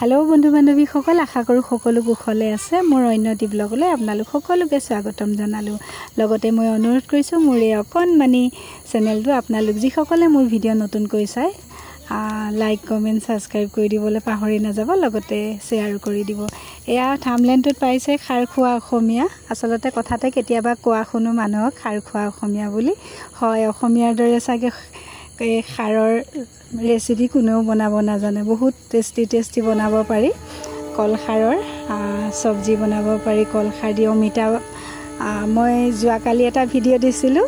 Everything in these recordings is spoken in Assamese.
हेलो बंधु बान्धवी सकल आशा करूँ सकलो कुशले आछे मोर अन्यटी ब्लगले आपनालोक सकलोके स्वागतम जनालो लगते मैं अनुरोध करिছোঁ मोर এই অকণমানি চেনেলটো आपनालोक जिसकले मोर भिडिओ नतुनকৈ চাই लाइक कमेन्ट सब्सक्राइब কৰি দিবলৈ পাহৰি নাযাব লগতে শেয়াৰ কৰি দিব। এয়া থাম্বনেইলটোত পাইছে খাৰ খোৱা অসমীয়া। আচলতে কথাতে কেতিয়াবা কোৱা শুনো মানুহক খাৰ খোৱা অসমীয়া বুলি। হয়, অসমীয়াৰ দৰে চাগে খাৰৰ रेसिपी कोनेও बनाब नाजाने, बहुत टेस्टी बनाब पारि। कल खारर सब्जी बनाब पारि, कल खार दी अमिता। मैं जोवाकाली एटा भिडिओ दिसिलो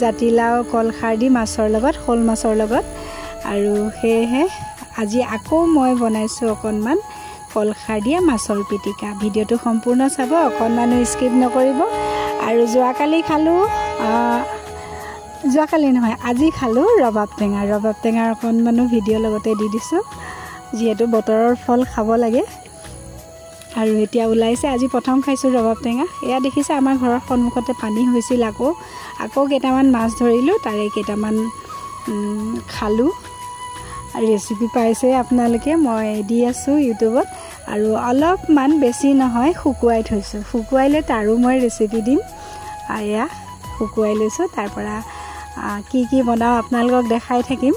जातिलाव कल खार दी माछर लगत, शोल माछर लगत, आरु हेहे আজি আকৌ मैं बनाइছো অকণমান कल खार दिया माछर पिटिका। भिडिओটো सम्पूर्ण चाब, অকণমানো स्किप नकरिब। आरु जोवाकाली खालो जोवाकाली নহয় আজি খালো ৰবাব টেঙাৰ অকণমানো ভিডিও লগতে দি দিছোঁ, যিহেতু বতৰৰ ফল খাব লাগে। আৰু এতিয়া ওলাইছে আজি প্ৰথম খাইছোঁ ৰবাব টেঙা। এয়া দেখিছে আমাৰ ঘৰৰ সন্মুখতে পানী হৈছিল, আকৌ কেইটামান মাছ ধৰিলোঁ, তাৰে কেইটামান খালোঁ। ৰেচিপি পাইছে আপোনালোকে, মই দি আছোঁ ইউটিউবত। আৰু অলপমান বেছি নহয় শুকুৱাই থৈছোঁ, শুকুৱাই লৈ তাৰো মই ৰেচিপি দিম। এয়া শুকুৱাই লৈছোঁ, তাৰপৰা কি বনাও আপোনালোকক দেখাই থাকিম।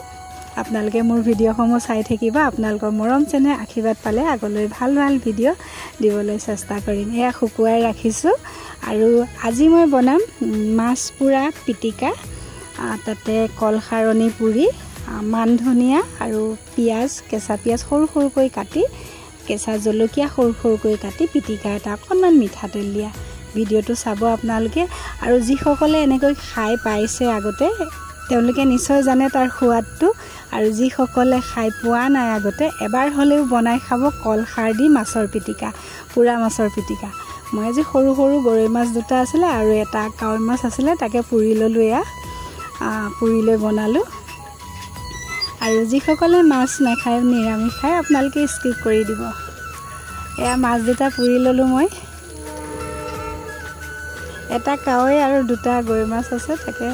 আপোনালোকে মোৰ ভিডিঅ'সমূহ চাই থাকিব। আপোনালোকৰ মৰম চেনেহ আশীৰ্বাদ পালে আগলৈ ভাল ভিডিঅ' দিবলৈ চেষ্টা কৰিম। এয়া শুকুৱাই ৰাখিছোঁ। আৰু আজি মই বনাম মাছ পুৰা পিটিকা। তাতে কল খাৰণী পুৰি, মান ধনিয়া আৰু পিঁয়াজ, কেঁচা পিঁয়াজ সৰু সৰুকৈ কাটি, কেঁচা জলকীয়া সৰু সৰুকৈ কাটি পিটিকা এটা অকণমান মিঠাতেল দিয়া। ভিডিঅ'টো চাব আপোনালোকে। আৰু যিসকলে এনেকৈ খাই পাইছে আগতে তেওঁলোকে নিশ্চয় জানে তাৰ সোৱাদটো। আৰু যিসকলে খাই পোৱা নাই আগতে এবাৰ হ'লেও বনাই খাব কল খাৰ দি মাছৰ পিটিকা, পুৰা মাছৰ পিটিকা। মই আজি সৰু সৰু গৰৈ মাছ দুটা আছিলে আৰু এটা কাৱৈ মাছ আছিলে, তাকে পুৰি ল'লোঁ। এয়া পুৰি লৈ বনালোঁ। আৰু যিসকলে মাছ নাখায়, নিৰামিষ খায়, আপোনালোকে স্কিপ কৰি দিব। এয়া মাছ দুটা পুৰি ল'লোঁ মই। এটা কাৱৈ আৰু দুটা গৰৈ মাছ আছে, তাকে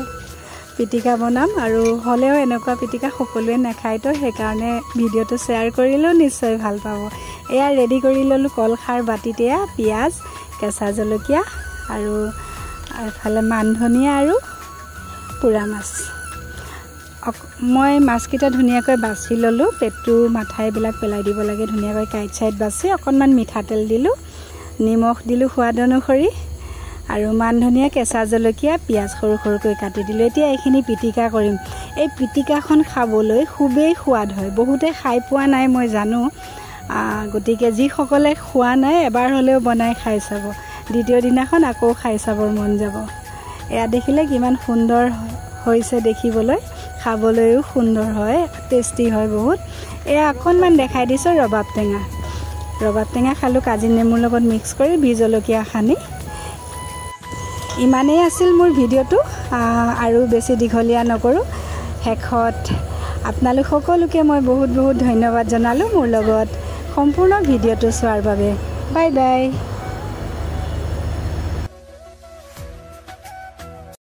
পিটিকা বনাম। আৰু হ'লেও এনেকুৱা পিটিকা সকলোৱে নাখায়, তো সেইকাৰণে ভিডিঅ'টো শ্বেয়াৰ কৰিলেও নিশ্চয় ভাল পাব। এয়া ৰেডি কৰি ল'লোঁ কল খাৰ বাতিত। এয়া পিঁয়াজ, কেঁচা জলকীয়া আৰু এফালে মান ধনিয়া আৰু পুৰা মাছ। মই মাছকেইটা ধুনীয়াকৈ বাছি ল'লোঁ, পেটটো মাথা এইবিলাক পেলাই দিব লাগে, ধুনীয়াকৈ কাইট চাইড বাছি অকণমান মিঠাতেল দিলোঁ, নিমখ দিলোঁ সোৱাদ অনুসৰি, আৰু মান ধনিয়া, কেঁচা জলকীয়া, পিঁয়াজ সৰু সৰুকৈ কাটি দিলোঁ। এতিয়া এইখিনি পিটিকা কৰিম। এই পিটিকাখন খাবলৈ খুবেই সোৱাদ হয়, বহুতে খাই পোৱা নাই মই জানো। গতিকে যিসকলে খোৱা নাই এবাৰ হ'লেও বনাই খাই চাব, দ্বিতীয় দিনাখন আকৌ খাই চাবৰ মন যাব। এয়া দেখিলে কিমান সুন্দৰ হৈছে দেখিবলৈ, খাবলৈও সুন্দৰ হয়, টেষ্টি হয় বহুত। এয়া অকণমান দেখাই দিছোঁ ৰবাব টেঙা খালোঁ কাজি নেমুৰ লগত মিক্স কৰি, বি জলকীয়া সানি। ইমানেই আছিল মোৰ ভিডিঅ'টো, আৰু বেছি দীঘলীয়া নকৰোঁ। শেষত আপোনালোক সকলোকে মই বহুত ধন্যবাদ জনালোঁ মোৰ লগত সম্পূৰ্ণ ভিডিঅ'টো চোৱাৰ বাবে। Bye bye.